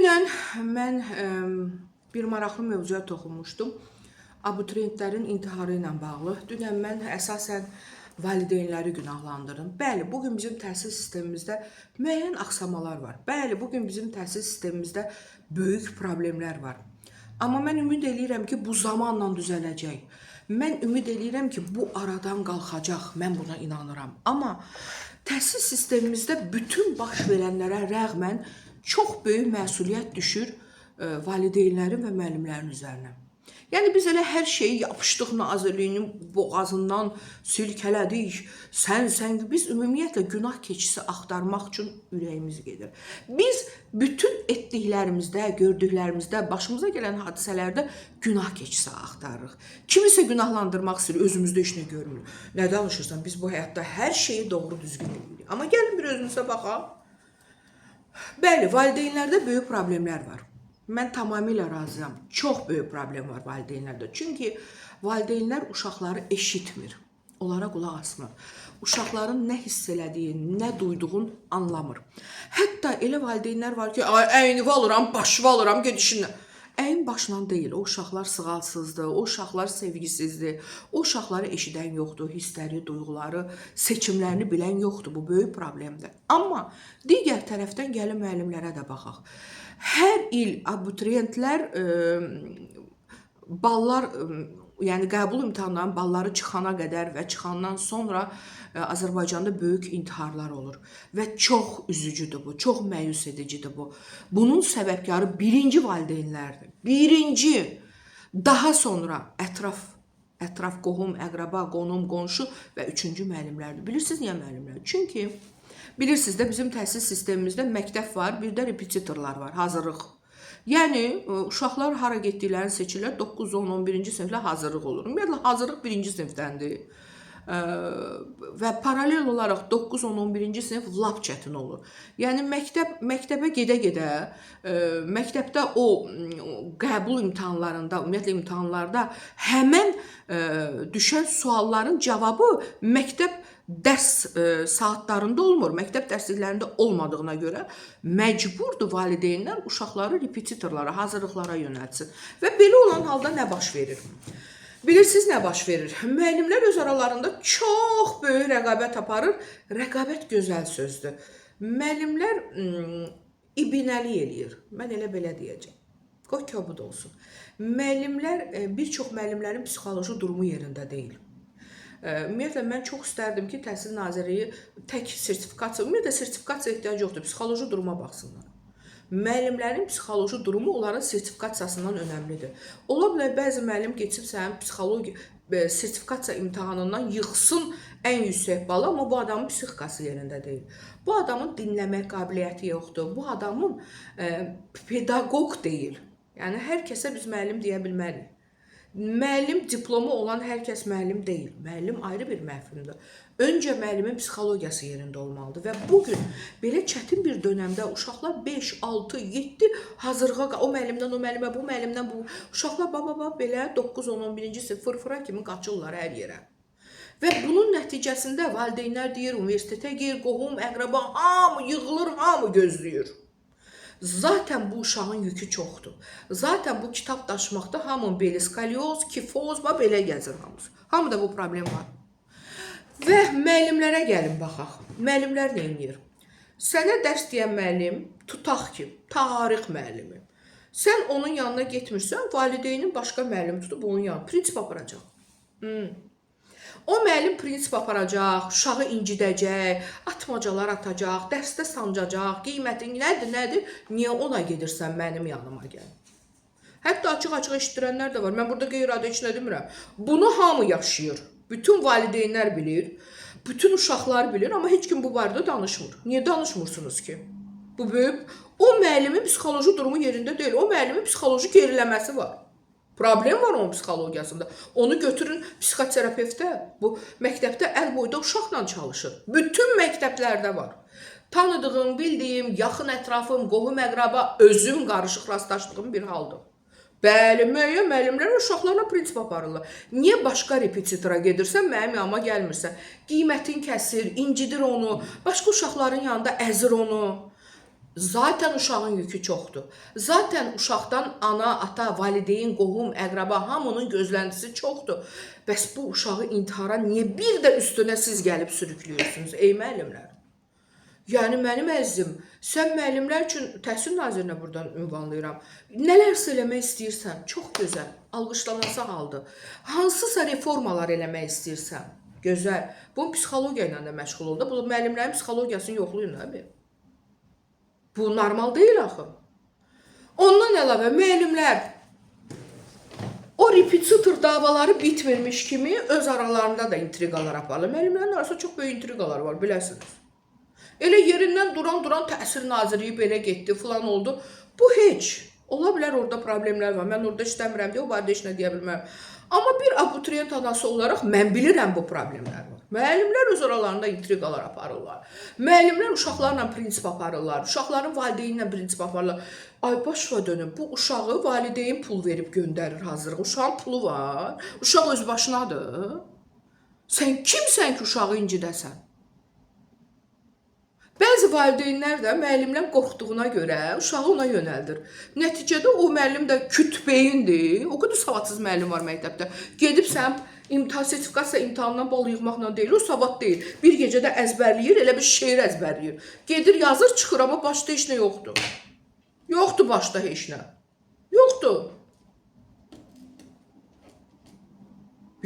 Dünən mən bir maraqlı mövzuya toxunmuşdum. Abituriyentlərin intiharı ilə bağlı. Dünən mən əsasən valideynləri günahlandırdım. Bəli, bugün bizim təhsil sistemimizdə müəyyən axsamalar var. Bəli, bugün bizim təhsil sistemimizdə böyük problemlər var. Amma mən ümid edirəm ki, bu zamanla düzələcək. Mən ümid edirəm ki, bu aradan qalxacaq. Mən buna inanıram. Amma təhsil sistemimizdə bütün baş verənlərə rəğmən çox böyük məsuliyyət düşür valideynlərin və müəllimlərin üzərinə. Yəni biz elə hər şeyi yapışdıq Nazirliyinin boğazından silkələdik. Biz ümumiyyətlə günah keçisi axtarmaq üçün ürəyimiz gedir. Biz bütün etdiklərimizdə, gördüklərimizdə, başımıza gələn hadisələrdə günah keçisi axtarırıq. Kimisə günahlandırmaq istəyir, özümüzdə heç nə görmürük. Nə danışırsan? Biz bu həyatda hər şeyi doğru düzgün edirik. Amma gəlin bir özümüzə baxaq. Bəli, valideynlərdə böyük problemlər var. Mən tamamilə razıyam. Çox böyük problem var valideynlərdə. Çünki valideynlər uşaqları eşitmir. Onlara qulaq asmır. Uşaqların nə hiss elədiyini, nə duyduğunu anlamır. Hətta elə valideynlər var ki, əynimi alıram, başımı alıram, gedişimlə. Əyin başla deyil, o uşaqlar sığalsızdır, o uşaqlar sevgisizdir, o uşaqları eşidən yoxdur, hissləri, duyğuları, seçimlərini bilən yoxdur, bu böyük problemdir. Amma digər tərəfdən gəlin müəllimlərə də baxaq. Hər il abituriyentlər ballar, yəni qəbul imtahanlarının balları çıxana qədər və çıxandan sonra Azərbaycanda böyük intiharlar olur və çox üzücüdür bu, çox məyus edicidir bu. Bunun səbəbkarı birinci valideynlərdir. Birinci, daha sonra ətraf qohum, əqraba, qonum, qonşu və üçüncü müəllimlərdir. Bilirsiniz niyə müəllimlər? Çünki bilirsiniz də bizim təhsil sistemimizdə məktəb var, bir də repetitorlar var, hazırlıq. Yəni, uşaqlar hara getdiklərini seçirlər, 9, 10, 11-ci siniflə hazırlıq olur. Ümumiyyətlə, hazırlıq birinci sinifdəndir. Və paralel olaraq 9, 10, 11-ci sinif lap çətin olur. Yəni, məktəbə gedə-gedə, məktəbdə o qəbul imtahanlarında, ümumiyyətlə imtahanlarda həmən düşən sualların cavabı məktəb dərs saatlarında olmur, məktəb dərsliklərində olmadığına görə məcburdur valideynlər uşaqları repetitorlara, hazırlıqlara yönəltsin. Və belə olan halda nə baş verir? Bilirsiniz nə baş verir? Müəllimlər öz aralarında çox böyük rəqabət aparır. Rəqabət gözəl sözdür. Müəllimlər ibinəli eləyir. Mən elə belə deyəcəm. Qoy kobud olsun. Müəllimlər, bir çox müəllimlərin psixoloji durumu yerində deyil. Ümumiyyətlə, mən çox istərdim ki, Təhsil Nazirliyi tək sertifikasiya, ümumiyyətlə sertifikasiya ehtiyacı yoxdur, psixoloji duruma baxsınlar. Müəllimlərin psixoloji durumu onların sertifikasiyasından önəmlidir. Ola bilər, bəzi müəllim geçib sənin psixologi sertifikasiya imtahanından yıxsın ən yüksək balı, amma bu adamın psixikası yerində deyil. Bu adamın dinləmək qabiliyyəti yoxdur, bu adamın pedaqoq deyil. Yəni, hər kəsə biz müəllim deyə bilmərik. Müəllim diplomu olan hər kəs müəllim deyil. Müəllim ayrı bir məfhumdur. Öncə müəllimin psixologiyası yerində olmalıdır və bugün belə çətin bir dönəmdə uşaqlar 5, 6, 7 hazırlığa, o müəllimdən o müəllimə, bu müəllimdən bu, uşaqlar baba belə 9, 10, 11-ci sinif fırfıra kimi qaçırlar hər yerə. Və bunun nəticəsində valideynlər deyir, universitetə gir, qohum, əqraba, hamı yığılır, hamı gözləyir. Zaten bu uşağın yükü çoxdur. Zaten bu kitab daşımaqda hamının beli skalyoz, kifoz, belə gəzir hamısı. Hamıda bu problem var. Və müəllimlərə gəlin baxaq. Müəllimlər nə edir? Sənə dərs deyən müəllim, tutaq ki, tarix müəllimi. Sən onun yanına getmirsən, valideynin başqa müəllim tutub onun yanına prinsip aparacaq. O müəllim prinsip aparacaq, uşağı incidəcək, atmacalar atacaq, dərsdə sancacaq, qiymətin nədir? Niyə ona gedirsən mənim yanıma gəl? Hətta açıq-açıq eşitdirənlər də var. Mən burada qeyri-adi heç nə demirəm. Bunu hamı yaşayır. Bütün valideynlər bilir, bütün uşaqlar bilir, amma heç kim bu barədə danışmır. Niyə danışmırsınız ki? Bu böyük. O müəllimin psixoloji durumu yerində deyil. O müəllimin psixoloji geriləməsi var. Problem var onun psixologiyasında. Onu götürün psixoterapevtə. Bu məktəbdə əl boyda uşaqla çalışır. Bütün məktəblərdə var. Tanıdığım, bildiyim, yaxın ətrafım, qohum əqraba, özüm qarışıq rastlaşdığım bir haldır. Bəli, müəyyən müəllimlər uşaqlarla prinsip aparırlar. Niyə başqa repetitora gedirsən, mənim yanıma gəlmirsən? Qiymətin kəsir, incidir onu, başqa uşaqların yanında əzir onu. Zaten uşağın yükü çoxdur. Zaten uşaqdan ana, ata, valideyn, qohum, əqraba hamının gözləntisi çoxdur. Bəs bu uşağı intihara niyə bir də üstünə siz gəlib sürüklüyorsunuz ey müəllimlər? Yəni mənim əzizim, sən müəllimlər üçün Təhsil Nazirinə buradan ünvanlayıram. Nələrsə eləmək istəyirsən, çox gözəl, alqışlanması haldır. Hansısa reformalar eləmək istəyirsən, gözəl. Bu psixologiya ilə də məşğul ol da. Bu müəllimlərin psixologiyasını yoxlayın abi. Bu normal deyil axı. Ondan əlavə müəllimlər o repetitor davaları bitmirmiş kimi öz aralarında da intriqalar aparırlar. Müəllimlərin arasında çox böyük intriqalar var, biləsiniz. Elə yerindən duran Təhsil Nazirliyi belə getdi, falan oldu. Bu heç. Ola bilər orada problemlər var. Mən orada işləmirəm deyə o barədə heç nə deyə bilmərəm. Amma bir abituriyent anası olaraq mən bilirəm bu problemlər var. Müəllimlər öz aralarında intriqalar aparırlar. Müəllimlər uşaqlarla prinsip aparırlar. Uşaqların valideynlə prinsip aparırlar. Ay başa dönün, bu uşağı valideyn pul verib göndərir hazırlığa. Uşağın pulu var. Uşaq öz başınadır. Sən kimsən ki uşağı incidəsən? Bəzi valideynlər də müəllimdən qorxduğuna görə uşağı ona yönəldir. Nəticədə o müəllim də kütbeyindir. O qədər savadsız müəllim var məktəbdə. Gedib sən sertifikasiya imtahanından bal yığmaqla deyil, o savad deyil. Bir gecədə əzbərləyir, elə bir şeir əzbərləyir. Gedir, yazır, çıxır, amma başda heç nə yoxdur. Yoxdur başda heç nə. Yoxdur.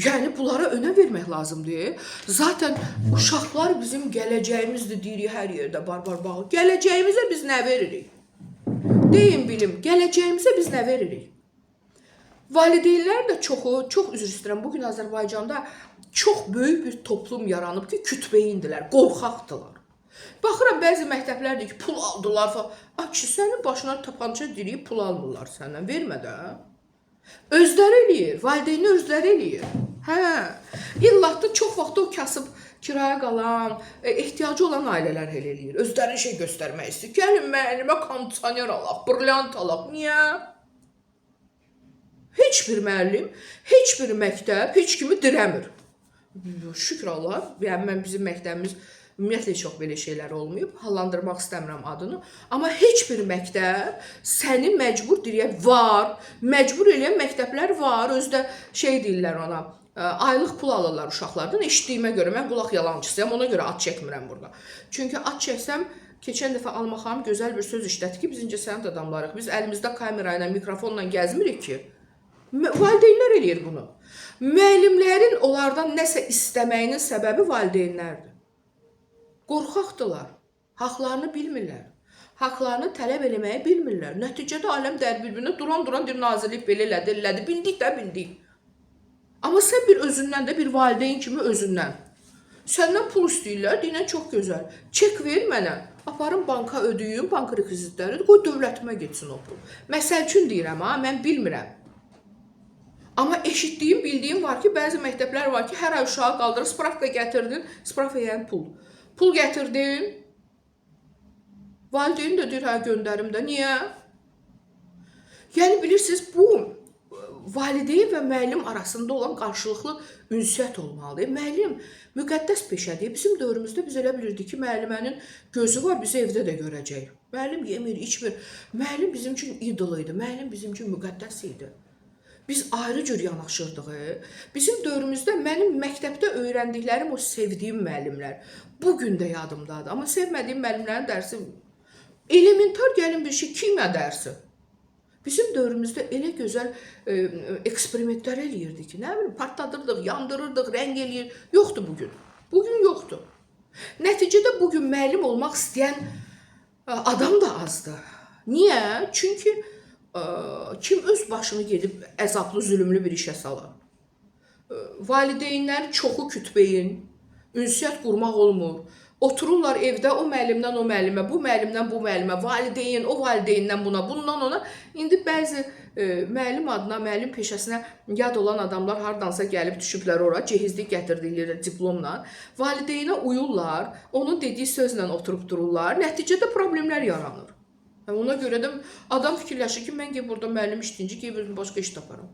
Yəni bunlara önəm vermək lazımdır. Zaten uşaqlar bizim gələcəyimizdir deyirik hər yerdə barbar bağı. Gələcəyimizə biz nə veririk? Deyin bilim, gələcəyimizə biz nə veririk? Valideynlər də çox üzr istəyirəm. Bugün Azərbaycanda çox böyük bir toplum yaranıb ki, kütbeyindilər, qorxaqdılar. Baxıram bəzi məktəblər deyir ki, pul aldılar falan. Aki, sənin başına tapança diriyib pul almırlar səndən, vermə də. Özləri eləyir, valideyni özləri eləyir. Hə, illah da çox vaxt o kasıb kiraya qalan, ehtiyacı olan ailələr elə eləyir. Özləri şey göstərmək istəyir. Gəlin müəllimə kondisioner alaq, brilliant alaq. Niyə? Heç bir müəllim, heç bir məktəb heç kimi dirəmir. Şükür Allah, yəni mən bizim məktəbimiz ümumiyyətlə çox belə şeylər olmayıb. Hallandırmaq istəmirəm adını. Amma heç bir məktəb səni məcbur dirəyə var. Məcbur eləyən məktəblər var. Özdə şey deyirlər ona, aylıq pul alırlar uşaqlardan. Eşitdiyimə görə, mən qulaq yalancısıyam, ona görə ad çəkmirəm burada. Çünki ad çəksəm, keçən dəfə Alma xanım gözəl bir söz işlətdi ki, biz incəsənət adamlarıq. Biz əlimizdə kamera ilə, mikrofonla gəzmirik ki. Valideynlər eləyir bunu. Müəllimlərin onlardan nəsə istəməyinin səbəbi valideynlərdir. Qorxaqdılar. Haqlarını bilmirlər. Haqlarını tələb eləməyi bilmirlər. Nəticədə aləm dərbirbirine duran bir nazirlik belə elədi. Bildik də bildik. Amma sən bir özündən də bir valideyn kimi özündən. Səndən pul istəyirlər, deyilən çox gözəl. Çek ver mənə. Aparım banka ödəyim, bank rekvizitləri, qoy dövlətimə getsin o pul. Məsəl üçün deyirəm ha, mən bilmirəm. Amma eşitdiyim, bildiyim var ki, bəzi məktəblər var ki, hər ay uşağı qaldırır, spravka gətirdin, spravka yəni pul. Pul gətirdin, valideyn də deyir, hə göndərim də, niyə? Yəni bilirsiniz, bu valideyn və müəllim arasında olan qarşılıqlı ünsiyyət olmalıdır. Müəllim müqəddəs peşədir. Bizim dövrümüzdə biz elə bilirdik ki, müəllimənin gözü var, bizi evdə də görəcək. Müəllim yemir, içmir. Müəllim bizim üçün idol idi, müəllim bizim üçün müqəddəs idi. Biz ayrı cür yanaşırdıq. Bizim dövrümüzdə mənim məktəbdə öyrəndiklərim o sevdiyim müəllimlər bugün də yadımdadır. Amma sevmədiyim müəllimlərin dərsi elementar gəlin bir şey, kimya dərsi. Bizim dövrümüzdə elə gözəl eksperimentlər eləyirdik ki, nə bilim, partladırdıq, yandırırdıq, rəng eləyir. Yoxdur bugün. Bugün yoxdur. Nəticədə bugün müəllim olmaq istəyən adam da azdır. Niyə? Çünki kim öz başını gedib əzablı, zülümlü bir işə salar? Valideynlər çoxu kütbeyin, ünsiyyət qurmaq olmur. Otururlar evdə o müəllimdən o müəllimə, bu müəllimdən bu müəllimə, valideyn, o valideyndən buna, bundan ona. İndi bəzi müəllim adına, müəllim peşəsinə yad olan adamlar hardansa gəlib düşüblər ora, cehizlik gətirdikləri diplomla. Valideynə uyurlar, onun dediyi sözlə oturub dururlar. Nəticədə problemlər yaranır. Ona görə də adam fikirləşir ki, mən burada müəllim işləyince başqa iş taparım.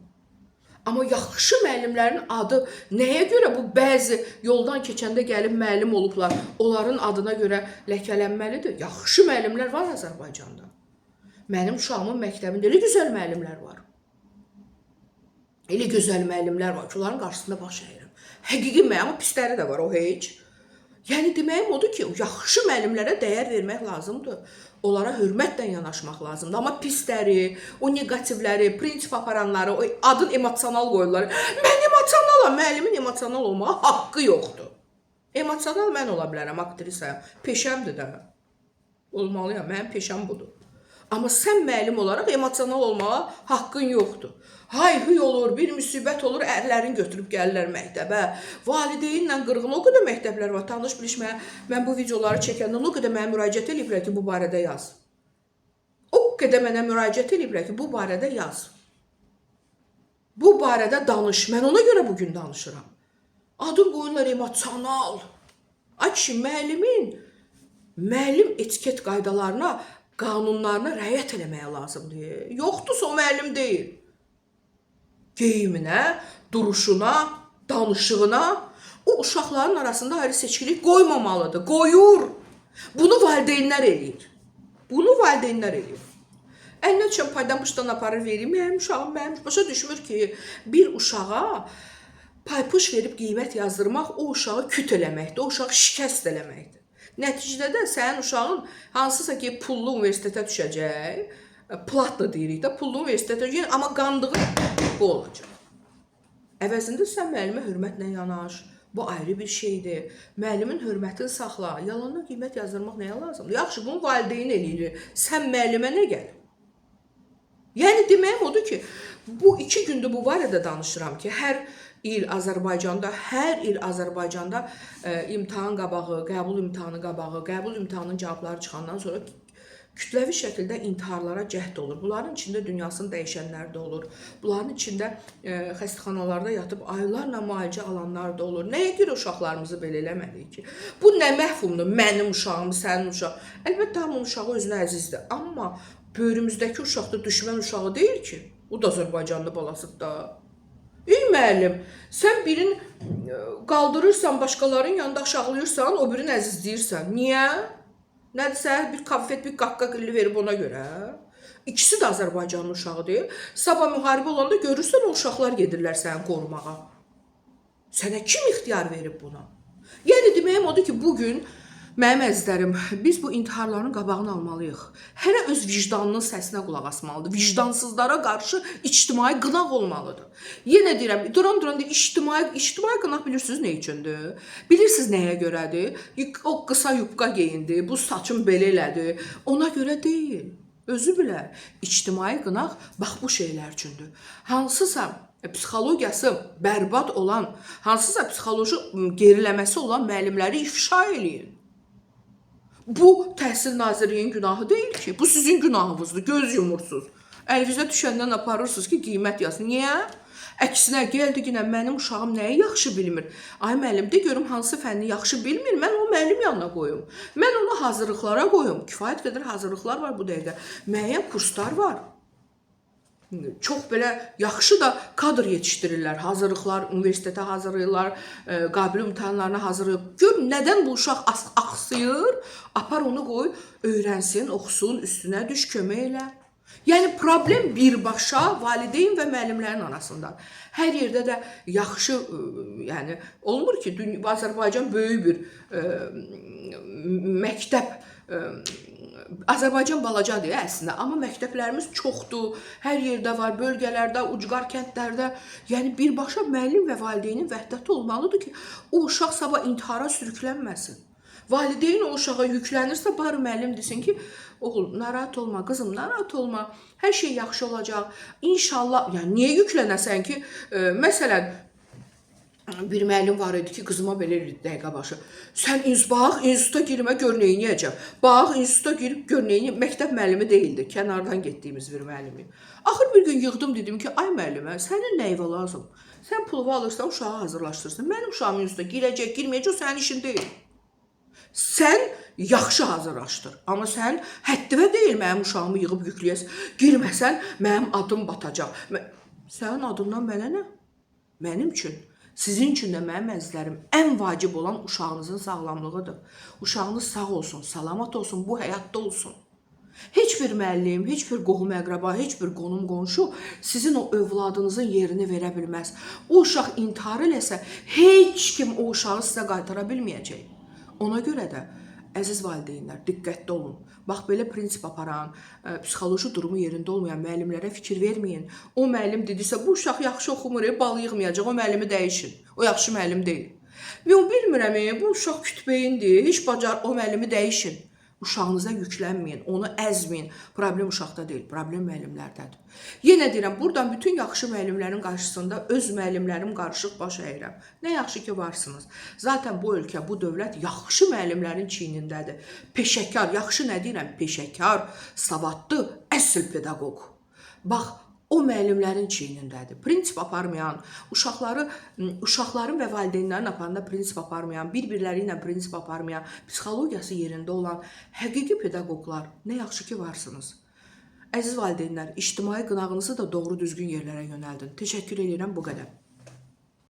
Amma yaxşı müəllimlərin adı nəyə görə bu bəzi yoldan keçəndə gəlib müəllim olublar, onların adına görə ləkələnməlidir? Yaxşı müəllimlər var Azərbaycanda. Mənim uşağımın məktəbində elə gözəl müəllimlər var. Elə gözəl müəllimlər var ki, onların qarşısında baş əyirəm. Həqiqi müəllim, amma pisləri də var, o heç. Yəni deməyim odur ki, yaxşı müəllimlərə dəyər vermək lazımdır. Onlara hörmətlə yanaşmaq lazımdır. Amma pisləri, o negativləri, prinsip aparanları, o adın emosional qoyurlar. Mən emosionalam, müəllimin emosional olmağa haqqı yoxdur. Emosional mən ola bilərəm, aktrisayam. Peşəmdir də. Olmalıyam, mənim peşəm budur. Amma sən müəllim olaraq emosional olmağa haqqın yoxdur. Hay-huy olur, bir müsibət olur, ərlərin götürüb gəlirlər məktəbə. Valideynlə qırğın o qədər məktəblər var. Tanış biliş mən bu videoları çəkəndə o qədər mənə müraciət ediblər ki, bu barədə yaz. O qədər mənə müraciət ediblər ki, bu barədə yaz. Bu barədə danış. Mən ona görə bugün danışıram. Adı qoyurlar emosional. Ay kişi, müəllim etiket qaydalarına, qanunlarına rəayət eləməyə lazımdır. Yoxdursa o müəllim deyil. Geyiminə, duruşuna, danışığına, o uşaqların arasında ayrı seçkilik qoymamalıdır. Qoyur. Bunu valideynlər eləyir. Əlinə düşən paydan puşdan aparır verir. Mənim uşağım başa düşmür ki, bir uşağa paypuş verib qiymət yazdırmaq o uşağı küt eləməkdir, o uşağı şikəst eləməkdir. Nəticədə də sənin uşağın hansısa ki, pullu universitetə düşəcək, platlı deyirik də, pullu universitetə düşəcək, amma qandığı bu olacaq. Əvəzində sən müəllimə hörmətlə yanaş, bu ayrı bir şeydir. Müəllimin hörmətini saxla, yalandan qiymət yazdırmaq nəyə lazımdır? Yaxşı, bunu valideyn eləyir, sən müəllimə nə gəl? Yəni deməyim odur ki, bu 2 gündür bu barədə danışıram ki, hər il Azərbaycanda imtahan qabağı, qəbul imtahanı qabağı, qəbul imtahanının cavabları çıxandan sonra kütləvi şəkildə intiharlara cəhd olur. Bunların içində dünyasını dəyişənlər də olur. Bunların içində xəstəxanalarda yatıb aylarla müalicə alanlar da olur. Nəyə görə uşaqlarımızı belə eləmədik ki? Bu nə məhvumdur? Mənim uşağım, sənin uşaq. Əlbəttə, hamının uşağı özünə əzizdir. Amma böyrümüzdəki uşaq da düşmən uşağı deyil ki. O da Azərbaycanlı balasıdır da. Ey müəllim, sən birini qaldırırsan, başqalarının yanında aşağılayırsan, o birini əzizləyirsən. Niyə? Nədirsə, bir konfet, bir qaqqa qilli verib ona görə. İkisi də Azərbaycanlı uşağıdır. Sabah müharibə olanda görürsən, o uşaqlar gedirlər səni qorumağa. Sənə kim ixtiyar verib buna? Yəni deməyim odur ki, bugün mənim əzizlərim, biz bu intiharların qabağını almalıyıq. Hərə öz vicdanının səsinə qulaq asmalıdır. Vicdansızlara qarşı ictimai qınaq olmalıdır. Yenə deyirəm, duran deyir, ictimai qınaq bilirsiniz nə üçündür? Bilirsiniz nəyə görədir? O qısa yubqa geyindi, bu saçın belə elədi. Ona görə deyil. Özü bilə, ictimai qınaq bax bu şeylər üçündür. Hansısa psixologiyası bərbad olan, hansısa psixoloji geriləməsi olan müəllimləri ifşa eləyin. Bu Təhsil Nazirliyinin günahı deyil ki, bu sizin günahınızdır, göz yumursuz. Əlinizə düşəndən aparırsınız ki, qiymət yazın. Niyə? Əksinə gəldi ki, mənim uşağım nəyi yaxşı bilmir? Ay müəllim, de görüm hansı fənni yaxşı bilmir, mən o müəllim yanına qoyum. Mən onu hazırlıqlara qoyum. Kifayət qədər hazırlıqlar var bu dəqiqə. Müəyyən kurslar var. Çox belə yaxşı da kadr yetişdirirlər, hazırlıqlar, universitetə hazırlayırlar, qabil imtahanlarına hazırlayır. Gör, nədən bu uşaq axsıyır? Apar onu qoy, öyrənsin, oxusun, üstünə düş, kömək elə. Yəni, problem birbaşa valideyn və müəllimlərin arasındadır. Hər yerdə də yaxşı, yəni, olmur ki, Azərbaycan böyük bir məktəb, Azərbaycan balacadır əslində, amma məktəblərimiz çoxdur, hər yerdə var, bölgələrdə, ucqar kəndlərdə. Yəni, birbaşa müəllim və valideynin vəhdəti olmalıdır ki, o uşaq sabah intihara sürüklənməsin. Valideyn o uşağa yüklənirsə, bari müəllim desin ki, oğul, narahat olma, qızım, narahat olma, hər şey yaxşı olacaq. İnşallah, yəni, niyə yüklənəsən ki, məsələn, bir müəllim var idi ki, qızıma belə dəqiqə başı. Sən bax, instituta girmə, gör neyniyəcəm. Bax, instituta girib, gör neyniyəcəm. Məktəb müəllimi deyildi, kənardan getdiyimiz bir müəllimi. Axır bir gün yığdım, dedim ki, ay müəllimə, sənin nəyivə lazım? Sən pulu alırsan, uşağı hazırlaşdırırsın. Mənim uşağım instituta girəcək, girməyəcək, o sənin işin deyil. Sən yaxşı hazırlaşdır. Amma sən həddivə deyil mənim uşağımı yığıb yükləyəsən. Girməsən, mənim adım batacaq. Sənin adından mənə nə? Mənim üçün, sizin üçün də mənim əzizlərim, ən vacib olan uşağınızın sağlamlığıdır. Uşağınız sağ olsun, salamat olsun, bu həyatda olsun. Heç bir müəllim, heç bir qohum-əqrəba, heç bir qonum-qonşu sizin o övladınızın yerini verə bilməz. O uşaq intihar eləsə, heç kim o uşağı sizə qaytara bilməyəcək. Ona görə də əziz valideynlər, diqqətli olun. Bax, belə prinsip aparan, psixoloji durumu yerində olmayan müəllimlərə fikir verməyin. O müəllim dedisə, bu uşaq yaxşı oxumur, bal yığmayacaq, o müəllimi dəyişin. O yaxşı müəllim deyil. Və o bilmirəm, bu uşaq kütbeyindir, heç bacar, o müəllimi dəyişin. Uşağınıza yüklənməyin, onu əzməyin. Problem uşaqda deyil, problem müəllimlərdədir. Yenə deyirəm, buradan bütün yaxşı müəllimlərin qarşısında öz müəllimlərim qarışıq baş əyirəm. Nə yaxşı ki varsınız. Zaten bu ölkə, bu dövlət yaxşı müəllimlərin çiynindədir. Peşəkar, yaxşı nə deyirəm? Peşəkar, savadlı, əsl pedaqoq. Bax, o müəllimlərin çiynindədir. Prinsip aparmayan, uşaqların və valideynlərin aparında prinsip aparmayan, bir-birləri ilə prinsip aparmayan, psixologiyası yerində olan həqiqi pedaqoqlar, nə yaxşı ki varsınız. Əziz valideynlər, ictimai qınağınızı da doğru düzgün yerlərə yönəldin. Təşəkkür edirəm, bu qədər.